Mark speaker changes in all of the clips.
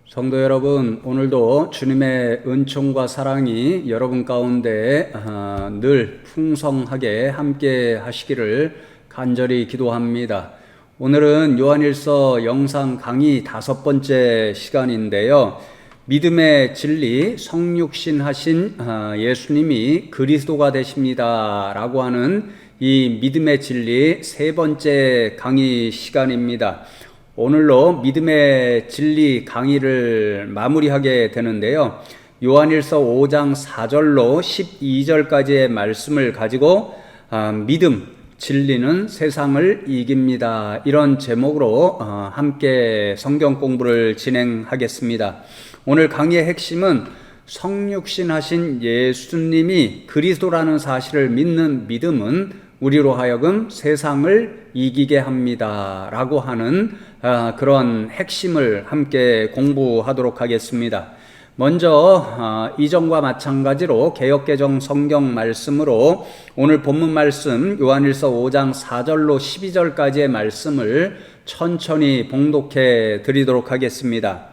Speaker 1: 성도 여러분, 오늘도 주님의 은총과 사랑이 여러분 가운데 늘 풍성하게 함께 하시기를 간절히 기도합니다. 오늘은 요한일서 영상 강의 5번째 시간인데요. 믿음의 진리, 성육신 하신 예수님이 그리스도가 되십니다 라고 하는 이 믿음의 진리 3번째 강의 시간입니다. 오늘로 믿음의 진리 강의를 마무리하게 되는데요. 요한일서 5장 4절로 12절까지의 말씀을 가지고 믿음, 진리는 세상을 이깁니다. 이런 제목으로 함께 성경 공부를 진행하겠습니다. 오늘 강의의 핵심은 성육신 하신 예수님이 그리스도라는 사실을 믿는 믿음은 우리로 하여금 세상을 이기게 합니다 라고 하는 그런 핵심을 함께 공부하도록 하겠습니다. 먼저 이전과 마찬가지로 개역개정 성경 말씀으로 오늘 본문 말씀 요한일서 5장 4절로 12절까지의 말씀을 천천히 봉독해 드리도록 하겠습니다.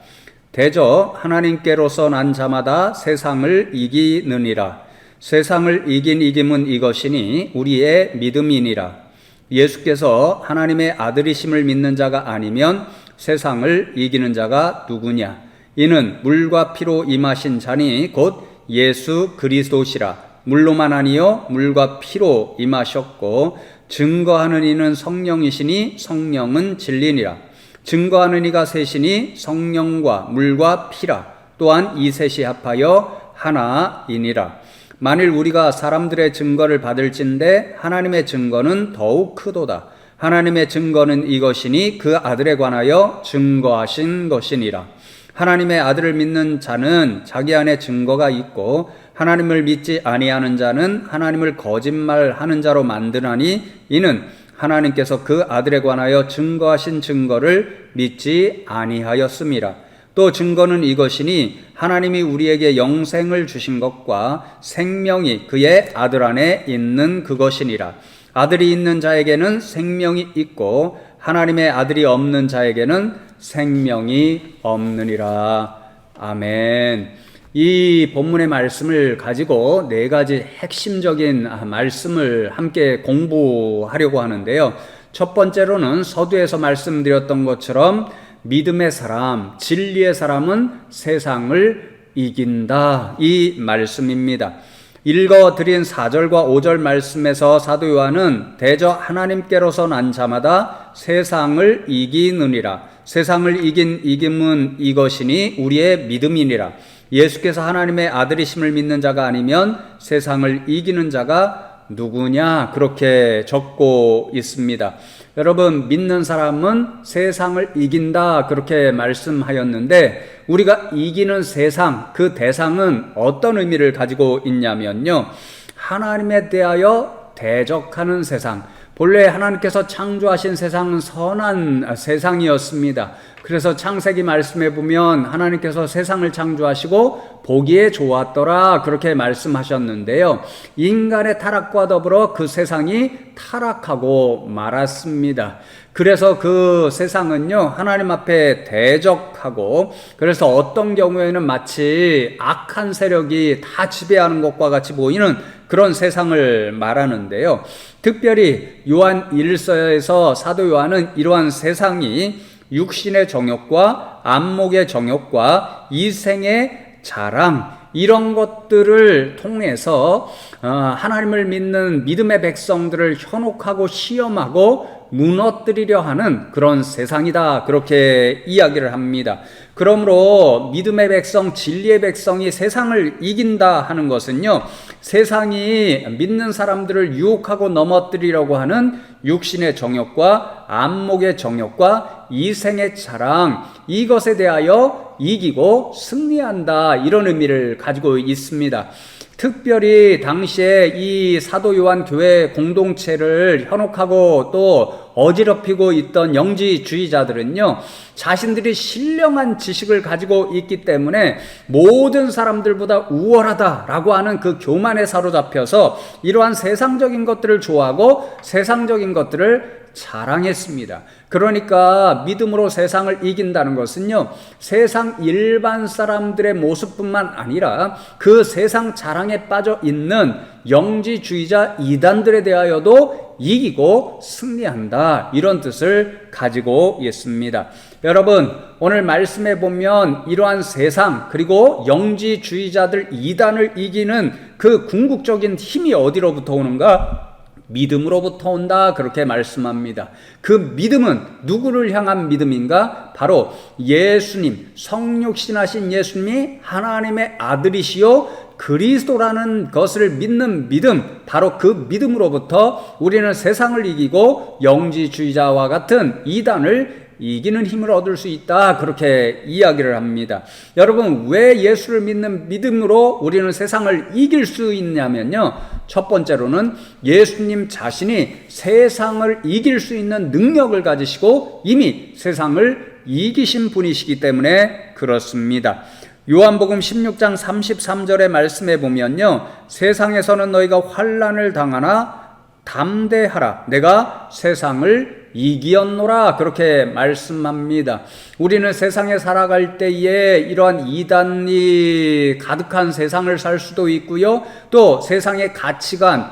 Speaker 1: 대저 하나님께로서 난 자마다 세상을 이기느니라. 세상을 이긴 이김은 이것이니 우리의 믿음이니라. 예수께서 하나님의 아들이심을 믿는 자가 아니면 세상을 이기는 자가 누구냐? 이는 물과 피로 임하신 자니 곧 예수 그리스도시라. 물로만 아니요 물과 피로 임하셨고 증거하는 이는 성령이시니 성령은 진리니라. 증거하는 이가 셋이니 성령과 물과 피라. 또한 이 셋이 합하여 하나이니라. 만일 우리가 사람들의 증거를 받을진대 하나님의 증거는 더욱 크도다. 하나님의 증거는 이것이니 그 아들에 관하여 증거하신 것이니라. 하나님의 아들을 믿는 자는 자기 안에 증거가 있고 하나님을 믿지 아니하는 자는 하나님을 거짓말하는 자로 만드나니 이는 하나님께서 그 아들에 관하여 증거하신 증거를 믿지 아니하였음이라. 또 증거는 이것이니 하나님이 우리에게 영생을 주신 것과 생명이 그의 아들 안에 있는 그것이니라. 아들이 있는 자에게는 생명이 있고 하나님의 아들이 없는 자에게는 생명이 없느니라. 아멘. 이 본문의 말씀을 가지고 4가지 핵심적인 말씀을 함께 공부하려고 하는데요. 첫 번째로는 서두에서 말씀드렸던 것처럼 믿음의 사람, 진리의 사람은 세상을 이긴다. 이 말씀입니다. 읽어드린 4절과 5절 말씀에서 사도 요한은 대저 하나님께로서 난 자마다 세상을 이기느니라. 세상을 이긴 이김은 이것이니 우리의 믿음이니라. 예수께서 하나님의 아들이심을 믿는 자가 아니면 세상을 이기는 자가 누구냐? 그렇게 적고 있습니다. 여러분, 믿는 사람은 세상을 이긴다 그렇게 말씀하였는데 우리가 이기는 세상, 그 대상은 어떤 의미를 가지고 있냐면요, 하나님에 대하여 대적하는 세상. 본래 하나님께서 창조하신 세상은 선한 세상이었습니다. 그래서 창세기 말씀에 보면 하나님께서 세상을 창조하시고 보기에 좋았더라 그렇게 말씀하셨는데요, 인간의 타락과 더불어 그 세상이 타락하고 말았습니다. 그래서 그 세상은요 하나님 앞에 대적하고, 그래서 어떤 경우에는 마치 악한 세력이 다 지배하는 것과 같이 보이는 그런 세상을 말하는데요, 특별히 요한 1서에서 사도 요한은 이러한 세상이 육신의 정욕과 안목의 정욕과 이생의 자랑, 이런 것들을 통해서 하나님을 믿는 믿음의 백성들을 현혹하고 시험하고 무너뜨리려 하는 그런 세상이다 그렇게 이야기를 합니다. 그러므로 믿음의 백성, 진리의 백성이 세상을 이긴다 하는 것은요, 세상이 믿는 사람들을 유혹하고 넘어뜨리려고 하는 육신의 정욕과 안목의 정욕과 이생의 자랑, 이것에 대하여 이기고 승리한다, 이런 의미를 가지고 있습니다. 특별히 당시에 이 사도 요한 교회 공동체를 현혹하고 또 어지럽히고 있던 영지주의자들은요, 자신들이 신령한 지식을 가지고 있기 때문에 모든 사람들보다 우월하다라고 하는 그 교만에 사로잡혀서 이러한 세상적인 것들을 좋아하고 세상적인 것들을 자랑했습니다. 그러니까 믿음으로 세상을 이긴다는 것은요, 세상 일반 사람들의 모습뿐만 아니라 그 세상 자랑에 빠져 있는 영지주의자 이단들에 대하여도 이기고 승리한다, 이런 뜻을 가지고 있습니다. 여러분, 오늘 말씀에 보면 이러한 세상 그리고 영지주의자들 이단을 이기는 그 궁극적인 힘이 어디로부터 오는가? 믿음으로부터 온다, 그렇게 말씀합니다. 그 믿음은 누구를 향한 믿음인가? 바로 예수님, 성육신하신 예수님이 하나님의 아들이시요 그리스도라는 것을 믿는 믿음, 바로 그 믿음으로부터 우리는 세상을 이기고 영지주의자와 같은 이단을 이기는 힘을 얻을 수 있다, 그렇게 이야기를 합니다. 여러분, 왜 예수를 믿는 믿음으로 우리는 세상을 이길 수 있냐면요, 첫 번째로는 예수님 자신이 세상을 이길 수 있는 능력을 가지시고 이미 세상을 이기신 분이시기 때문에 그렇습니다. 요한복음 16장 33절의 말씀에 보면요, 세상에서는 너희가 환난을 당하나 담대하라, 내가 세상을 이기었노라, 그렇게 말씀합니다. 우리는 세상에 살아갈 때에 이러한 이단이 가득한 세상을 살 수도 있고요, 또 세상의 가치관,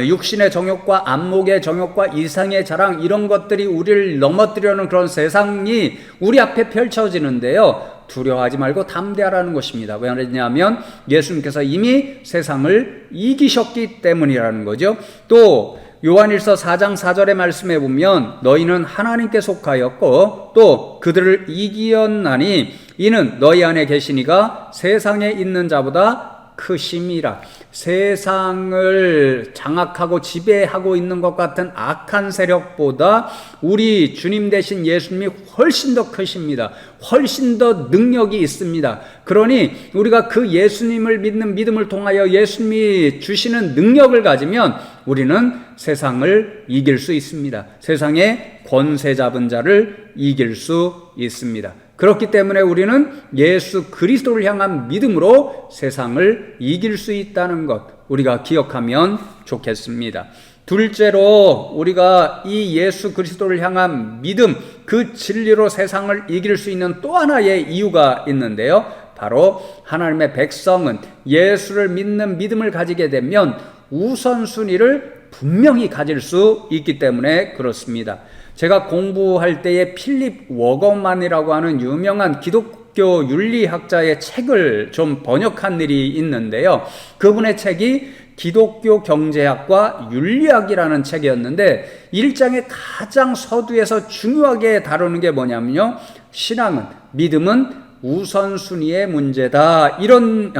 Speaker 1: 육신의 정욕과 안목의 정욕과 이상의 자랑, 이런 것들이 우리를 넘어뜨려는 그런 세상이 우리 앞에 펼쳐지는데요, 두려워하지 말고 담대하라는 것입니다. 왜냐하면 예수님께서 이미 세상을 이기셨기 때문이라는 거죠. 또 요한일서 4장 4절의 말씀에 보면 너희는 하나님께 속하였고 또 그들을 이기었나니 이는 너희 안에 계시니가 세상에 있는 자보다 크심이라. 세상을 장악하고 지배하고 있는 것 같은 악한 세력보다 우리 주님 되신 예수님이 훨씬 더 크십니다. 훨씬 더 능력이 있습니다. 그러니 우리가 그 예수님을 믿는 믿음을 통하여 예수님이 주시는 능력을 가지면 우리는 세상을 이길 수 있습니다. 세상의 권세 잡은 자를 이길 수 있습니다. 그렇기 때문에 우리는 예수 그리스도를 향한 믿음으로 세상을 이길 수 있다는 것, 우리가 기억하면 좋겠습니다. 둘째로 우리가 이 예수 그리스도를 향한 믿음, 그 진리로 세상을 이길 수 있는 또 하나의 이유가 있는데요, 바로 하나님의 백성은 예수를 믿는 믿음을 가지게 되면 우선순위를 분명히 가질 수 있기 때문에 그렇습니다. 제가 공부할 때에 필립 워거만이라고 하는 유명한 기독교 윤리학자의 책을 좀 번역한 일이 있는데요, 그분의 책이 기독교 경제학과 윤리학이라는 책이었는데 1장의 가장 서두에서 중요하게 다루는 게 뭐냐면요, 신앙은, 믿음은 우선순위의 문제다, 이런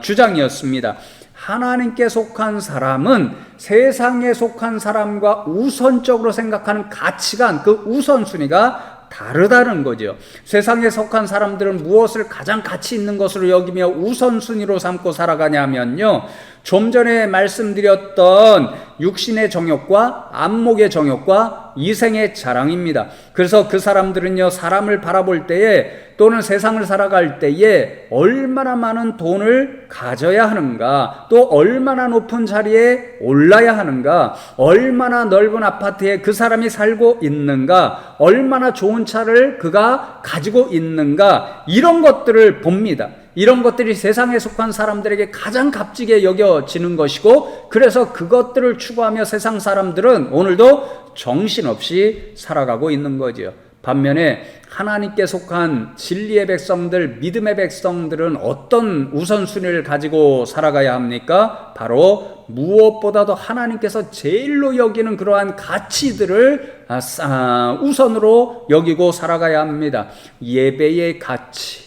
Speaker 1: 주장이었습니다. 하나님께 속한 사람은 세상에 속한 사람과 우선적으로 생각하는 가치관, 그 우선순위가 다르다는 거죠. 세상에 속한 사람들은 무엇을 가장 가치 있는 것으로 여기며 우선순위로 삼고 살아가냐면요, 좀 전에 말씀드렸던 육신의 정욕과 안목의 정욕과 이생의 자랑입니다. 그래서 그 사람들은요, 사람을 바라볼 때에 또는 세상을 살아갈 때에 얼마나 많은 돈을 가져야 하는가, 또 얼마나 높은 자리에 올라야 하는가, 얼마나 넓은 아파트에 그 사람이 살고 있는가, 얼마나 좋은 차를 그가 가지고 있는가, 이런 것들을 봅니다. 이런 것들이 세상에 속한 사람들에게 가장 값지게 여겨지는 것이고, 그래서 그것들을 추구하며 세상 사람들은 오늘도 정신없이 살아가고 있는 거죠. 반면에 하나님께 속한 진리의 백성들, 믿음의 백성들은 어떤 우선순위를 가지고 살아가야 합니까? 바로 무엇보다도 하나님께서 제일로 여기는 그러한 가치들을 우선으로 여기고 살아가야 합니다. 예배의 가치,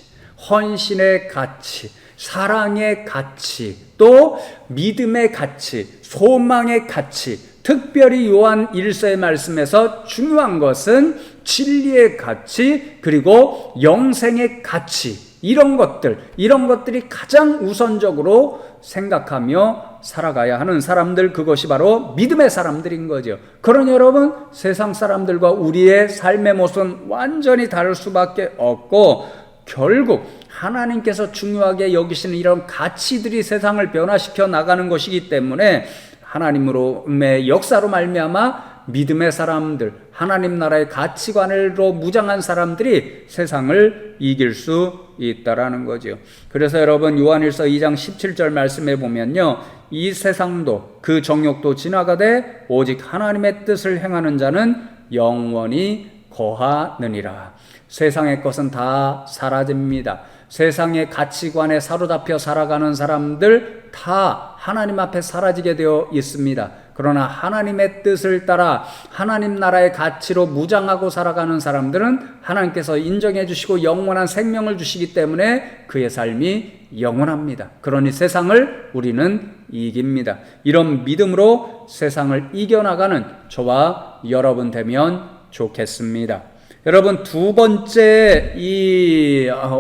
Speaker 1: 헌신의 가치, 사랑의 가치, 또 믿음의 가치, 소망의 가치, 특별히 요한 1서의 말씀에서 중요한 것은 진리의 가치, 그리고 영생의 가치, 이런 것들이 가장 우선적으로 생각하며 살아가야 하는 사람들, 그것이 바로 믿음의 사람들인 거죠. 그러니 여러분, 세상 사람들과 우리의 삶의 모습은 완전히 다를 수밖에 없고, 결국 하나님께서 중요하게 여기시는 이런 가치들이 세상을 변화시켜 나가는 것이기 때문에 하나님의 역사로 말미암아 믿음의 사람들, 하나님 나라의 가치관으로 무장한 사람들이 세상을 이길 수 있다라는 거죠. 그래서 여러분, 요한일서 2장 17절 말씀에 보면요, 이 세상도 그 정욕도 지나가되 오직 하나님의 뜻을 행하는 자는 영원히 거하느니라. 세상의 것은 다 사라집니다. 세상의 가치관에 사로잡혀 살아가는 사람들 다 하나님 앞에 사라지게 되어 있습니다. 그러나 하나님의 뜻을 따라 하나님 나라의 가치로 무장하고 살아가는 사람들은 하나님께서 인정해 주시고 영원한 생명을 주시기 때문에 그의 삶이 영원합니다. 그러니 세상을 우리는 이깁니다. 이런 믿음으로 세상을 이겨나가는 저와 여러분 되면 좋겠습니다. 여러분, 두 번째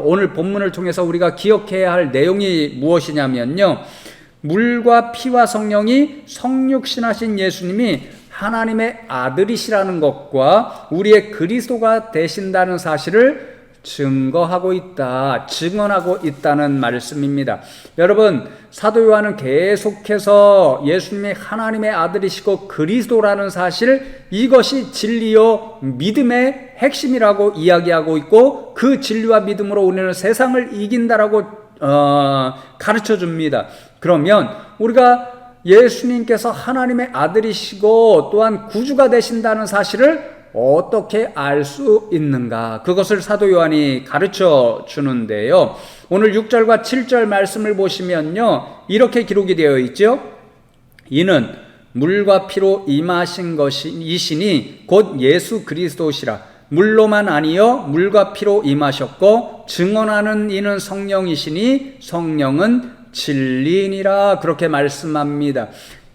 Speaker 1: 오늘 본문을 통해서 우리가 기억해야 할 내용이 무엇이냐면요, 물과 피와 성령이 성육신하신 예수님이 하나님의 아들이시라는 것과 우리의 그리스도가 되신다는 사실을 증언하고 있다는 말씀입니다. 여러분, 사도 요한은 계속해서 예수님이 하나님의 아들이시고 그리스도라는 사실, 이것이 진리요 믿음의 핵심이라고 이야기하고 있고, 그 진리와 믿음으로 우리는 세상을 이긴다라고 가르쳐 줍니다. 그러면 우리가 예수님께서 하나님의 아들이시고 또한 구주가 되신다는 사실을 어떻게 알 수 있는가? 그것을 사도 요한이 가르쳐 주는데요. 오늘 6절과 7절 말씀을 보시면요, 이렇게 기록이 되어 있죠. 이는 물과 피로 임하신 것이시니 곧 예수 그리스도시라. 물로만 아니요 물과 피로 임하셨고 증언하는 이는 성령이시니 성령은 진리니라. 그렇게 말씀합니다.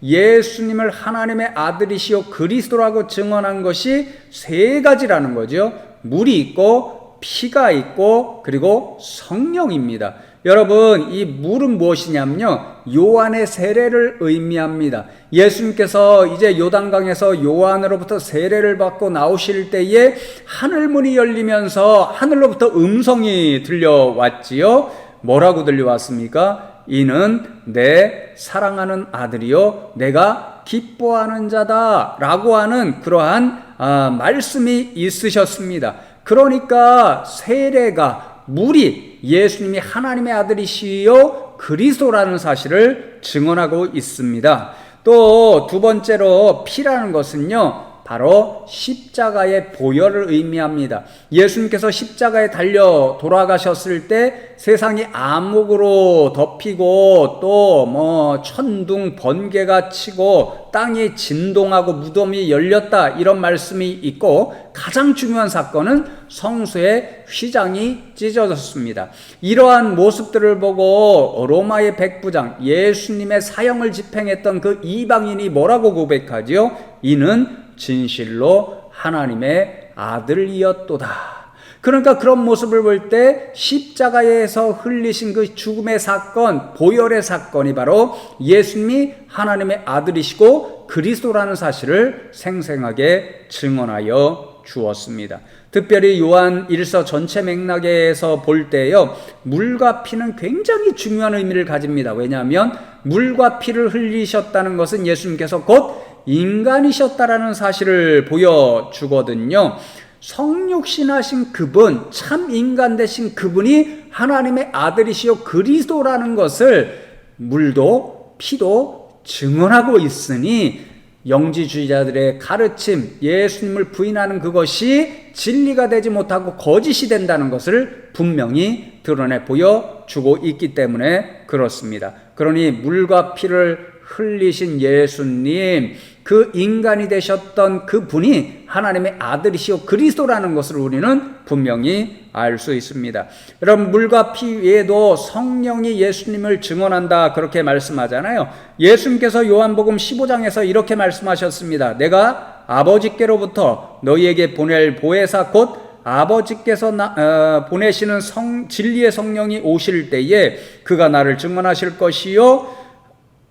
Speaker 1: 예수님을 하나님의 아들이시오 그리스도라고 증언한 것이 세 가지라는 거죠. 물이 있고 피가 있고 그리고 성령입니다. 여러분, 이 물은 무엇이냐면요, 요한의 세례를 의미합니다. 예수님께서 이제 요단강에서 요한으로부터 세례를 받고 나오실 때에 하늘문이 열리면서 하늘로부터 음성이 들려왔지요. 뭐라고 들려왔습니까? 이는 내 사랑하는 아들이요 내가 기뻐하는 자다 라고 하는 그러한 말씀이 있으셨습니다. 그러니까 세례가, 물이 예수님이 하나님의 아들이시요 그리스도라는 사실을 증언하고 있습니다. 또 두 번째로 피라는 것은요, 바로 십자가의 보혈을 의미합니다. 예수님께서 십자가에 달려 돌아가셨을 때 세상이 암흑으로 덮이고 또 천둥 번개가 치고 땅이 진동하고 무덤이 열렸다, 이런 말씀이 있고, 가장 중요한 사건은 성소의 휘장이 찢어졌습니다. 이러한 모습들을 보고 로마의 백부장, 예수님의 사형을 집행했던 그 이방인이 뭐라고 고백하지요? 이는 진실로 하나님의 아들이었도다. 그러니까 그런 모습을 볼 때 십자가에서 흘리신 그 죽음의 사건, 보혈의 사건이 바로 예수님이 하나님의 아들이시고 그리스도라는 사실을 생생하게 증언하여 주었습니다. 특별히 요한 1서 전체 맥락에서 볼 때요, 물과 피는 굉장히 중요한 의미를 가집니다. 왜냐하면 물과 피를 흘리셨다는 것은 예수님께서 곧 인간이셨다라는 사실을 보여주거든요. 성육신하신 그분, 참 인간 되신 그분이 하나님의 아들이시요 그리스도라는 것을 물도 피도 증언하고 있으니 영지주의자들의 가르침, 예수님을 부인하는 그것이 진리가 되지 못하고 거짓이 된다는 것을 분명히 드러내 보여주고 있기 때문에 그렇습니다. 그러니 물과 피를 흘리신 예수님, 그 인간이 되셨던 그 분이 하나님의 아들이시오 그리스도라는 것을 우리는 분명히 알 수 있습니다. 여러분, 물과 피 외에도 성령이 예수님을 증언한다, 그렇게 말씀하잖아요. 예수님께서 요한복음 15장에서 이렇게 말씀하셨습니다. 내가 아버지께로부터 너희에게 보낼 보혜사 곧 아버지께서 보내시는 진리의 성령이 오실 때에 그가 나를 증언하실 것이요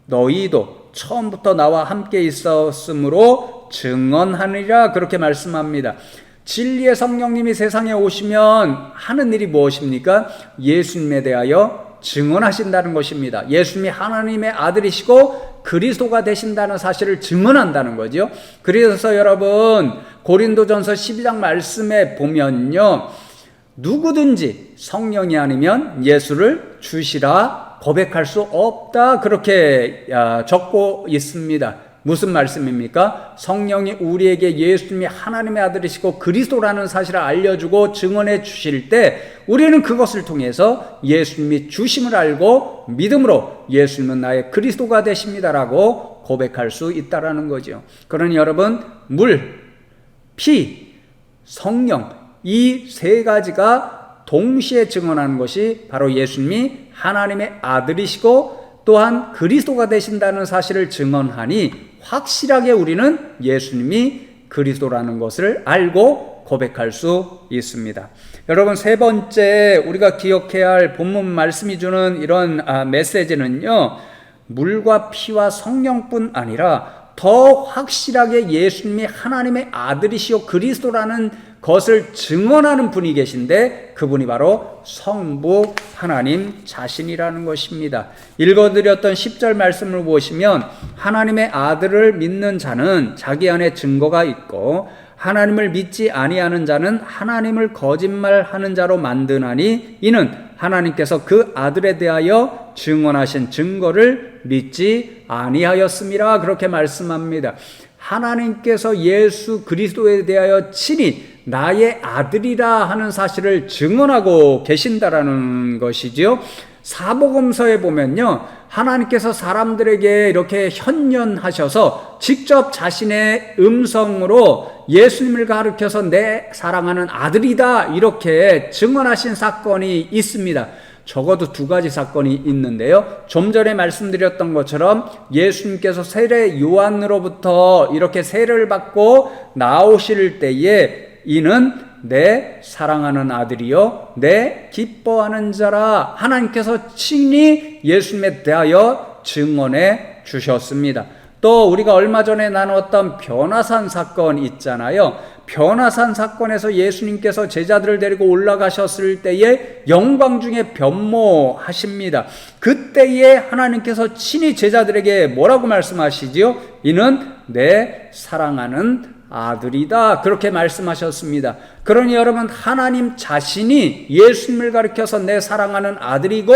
Speaker 1: 너희도 처음부터 나와 함께 있었으므로 증언하리라 그렇게 말씀합니다. 진리의 성령님이 세상에 오시면 하는 일이 무엇입니까? 예수님에 대하여 증언하신다는 것입니다. 예수님이 하나님의 아들이시고 그리스도가 되신다는 사실을 증언한다는 거죠. 그래서 여러분 고린도전서 12장 말씀에 보면요, 누구든지 성령이 아니면 예수를 주시라 고백할 수 없다 그렇게 적고 있습니다. 무슨 말씀입니까? 성령이 우리에게 예수님이 하나님의 아들이시고 그리스도라는 사실을 알려주고 증언해 주실 때 우리는 그것을 통해서 예수님이 주심을 알고 믿음으로 예수님은 나의 그리스도가 되십니다라고 고백할 수 있다라는 거죠. 그러니 여러분 물, 피, 성령 이 세 가지가 동시에 증언하는 것이 바로 예수님이 하나님의 아들이시고 또한 그리스도가 되신다는 사실을 증언하니 확실하게 우리는 예수님이 그리스도라는 것을 알고 고백할 수 있습니다. 여러분 세 번째 우리가 기억해야 할 본문 말씀이 주는 이런 메시지는요, 물과 피와 성령뿐 아니라 더 확실하게 예수님이 하나님의 아들이시오 그리스도라는 것을 증언하는 분이 계신데 그분이 바로 성부 하나님 자신이라는 것입니다. 읽어드렸던 10절 말씀을 보시면 하나님의 아들을 믿는 자는 자기 안에 증거가 있고 하나님을 믿지 아니하는 자는 하나님을 거짓말하는 자로 만드나니 이는 하나님께서 그 아들에 대하여 증언하신 증거를 믿지 아니하였음이라 그렇게 말씀합니다. 하나님께서 예수 그리스도에 대하여 친히 나의 아들이라 하는 사실을 증언하고 계신다라는 것이지요. 사복음서에 보면요, 하나님께서 사람들에게 이렇게 현현하셔서 직접 자신의 음성으로 예수님을 가르쳐서 내 사랑하는 아들이다 이렇게 증언하신 사건이 있습니다. 적어도 두 가지 사건이 있는데요. 좀 전에 말씀드렸던 것처럼 예수님께서 세례 요한으로부터 이렇게 세례를 받고 나오실 때에 이는 내 사랑하는 아들이요 내 기뻐하는 자라 하나님께서 친히 예수님에 대하여 증언해 주셨습니다. 또 우리가 얼마 전에 나누었던 변화산 사건 있잖아요. 변화산 사건에서 예수님께서 제자들을 데리고 올라가셨을 때에 영광 중에 변모하십니다. 그때에 하나님께서 친히 제자들에게 뭐라고 말씀하시지요? 이는 내 사랑하는 아들이다 그렇게 말씀하셨습니다. 그러니 여러분 하나님 자신이 예수님을 가리켜서 내 사랑하는 아들이고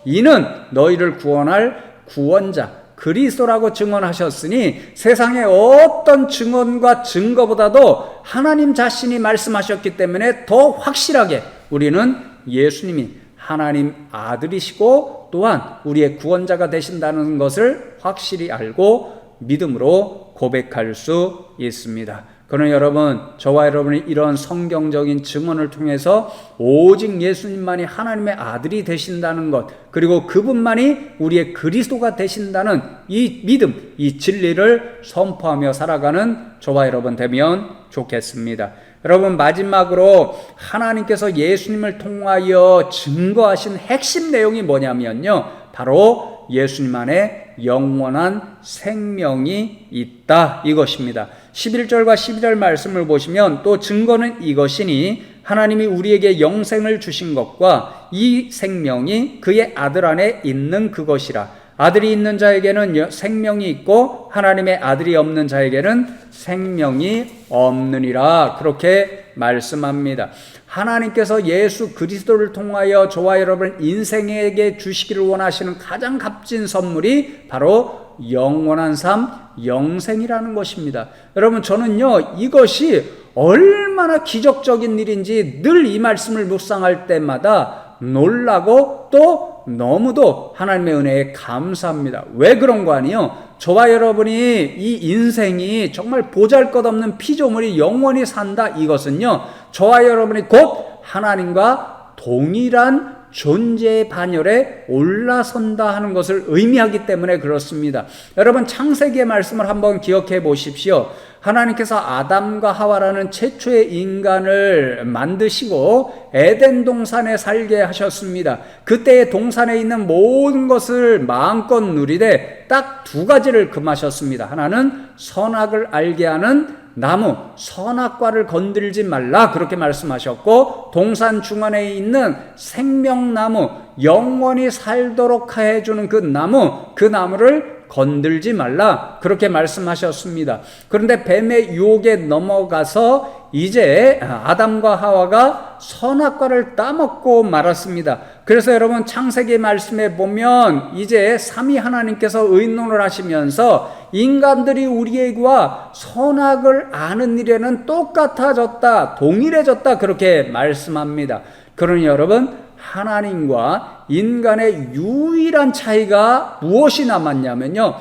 Speaker 1: 이는 너희를 구원할 구원자 그리스도라고 증언하셨으니 세상의 어떤 증언과 증거보다도 하나님 자신이 말씀하셨기 때문에 더 확실하게 우리는 예수님이 하나님 아들이시고 또한 우리의 구원자가 되신다는 것을 확실히 알고 믿음으로 고백할 수 있습니다. 그러나 여러분, 저와 여러분이 이런 성경적인 증언을 통해서 오직 예수님만이 하나님의 아들이 되신다는 것, 그리고 그분만이 우리의 그리스도가 되신다는 이 믿음, 이 진리를 선포하며 살아가는 저와 여러분 되면 좋겠습니다. 여러분, 마지막으로 하나님께서 예수님을 통하여 증거하신 핵심 내용이 뭐냐면요, 바로 예수님 안에 영원한 생명이 있다 이것입니다. 11절과 12절 말씀을 보시면 또 증거는 이것이니 하나님이 우리에게 영생을 주신 것과 이 생명이 그의 아들 안에 있는 그것이라. 아들이 있는 자에게는 생명이 있고 하나님의 아들이 없는 자에게는 생명이 없느니라 그렇게 말씀합니다. 하나님께서 예수 그리스도를 통하여 저와 여러분 인생에게 주시기를 원하시는 가장 값진 선물이 바로 영원한 삶, 영생이라는 것입니다. 여러분, 저는요 이것이 얼마나 기적적인 일인지 늘 이 말씀을 묵상할 때마다 놀라고 또 너무도 하나님의 은혜에 감사합니다. 왜 그런 거 아니요? 저와 여러분이 이 인생이 정말 보잘것없는 피조물이 영원히 산다 이것은요, 저와 여러분이 곧 하나님과 동일한 존재의 반열에 올라선다 하는 것을 의미하기 때문에 그렇습니다. 여러분, 창세기의 말씀을 한번 기억해 보십시오. 하나님께서 아담과 하와라는 최초의 인간을 만드시고 에덴 동산에 살게 하셨습니다. 그때의 동산에 있는 모든 것을 마음껏 누리되 딱 두 가지를 금하셨습니다. 하나는 선악을 알게 하는 나무, 선악과를 건들지 말라 그렇게 말씀하셨고, 동산 중앙에 있는 생명나무, 영원히 살도록 해주는 그 나무를 건들지 말라 그렇게 말씀하셨습니다. 그런데 뱀의 유혹에 넘어가서 이제 아담과 하와가 선악과를 따먹고 말았습니다. 그래서 여러분 창세기 말씀에 보면 이제 삼위 하나님께서 의논을 하시면서 인간들이 우리에게와 선악을 아는 일에는 똑같아졌다, 동일해졌다 그렇게 말씀합니다. 그러니 여러분, 하나님과 인간의 유일한 차이가 무엇이 남았냐면요,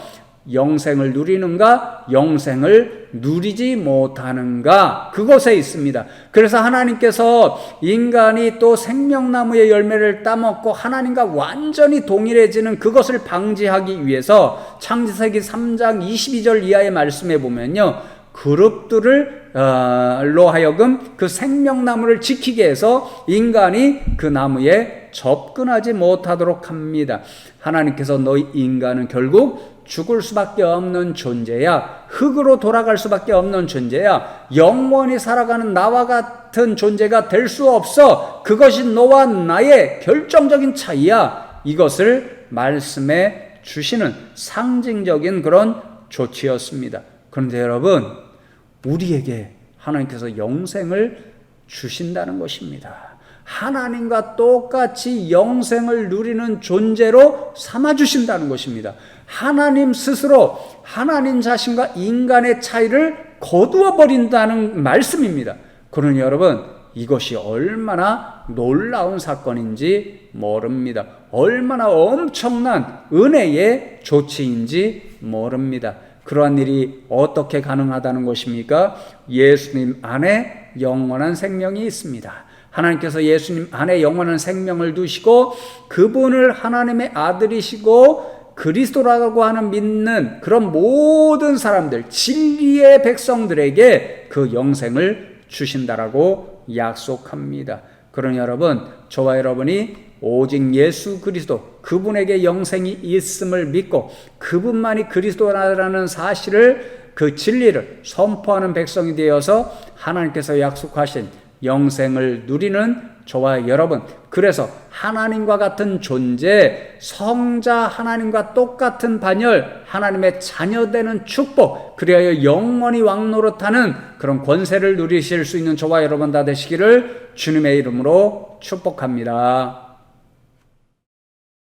Speaker 1: 영생을 누리는가, 영생을 누리지 못하는가, 그것에 있습니다. 그래서 하나님께서 인간이 또 생명나무의 열매를 따먹고 하나님과 완전히 동일해지는 그것을 방지하기 위해서 창세기 3장 22절 이하의 말씀에 보면요, 그룹들로 하여금 그 생명나무를 지키게 해서 인간이 그 나무에 접근하지 못하도록 합니다. 하나님께서 너희 인간은 결국 죽을 수밖에 없는 존재야, 흙으로 돌아갈 수밖에 없는 존재야, 영원히 살아가는 나와 같은 존재가 될 수 없어, 그것이 너와 나의 결정적인 차이야, 이것을 말씀해 주시는 상징적인 그런 조치였습니다. 그런데 여러분, 우리에게 하나님께서 영생을 주신다는 것입니다. 하나님과 똑같이 영생을 누리는 존재로 삼아주신다는 것입니다. 하나님 스스로 하나님 자신과 인간의 차이를 거두어 버린다는 말씀입니다. 그러니 여러분, 이것이 얼마나 놀라운 사건인지 모릅니다. 얼마나 엄청난 은혜의 조치인지 모릅니다. 그러한 일이 어떻게 가능하다는 것입니까? 예수님 안에 영원한 생명이 있습니다. 하나님께서 예수님 안에 영원한 생명을 두시고 그분을 하나님의 아들이시고 그리스도라고 하는 믿는 그런 모든 사람들, 진리의 백성들에게 그 영생을 주신다라고 약속합니다. 그러니 여러분, 저와 여러분이 오직 예수 그리스도, 그분에게 영생이 있음을 믿고 그분만이 그리스도라는 사실을, 그 진리를 선포하는 백성이 되어서 하나님께서 약속하신 영생을 누리는 저와 여러분, 그래서 하나님과 같은 존재, 성자 하나님과 똑같은 반열, 하나님의 자녀되는 축복, 그리하여 영원히 왕노릇하는 그런 권세를 누리실 수 있는 저와 여러분 다 되시기를 주님의 이름으로 축복합니다.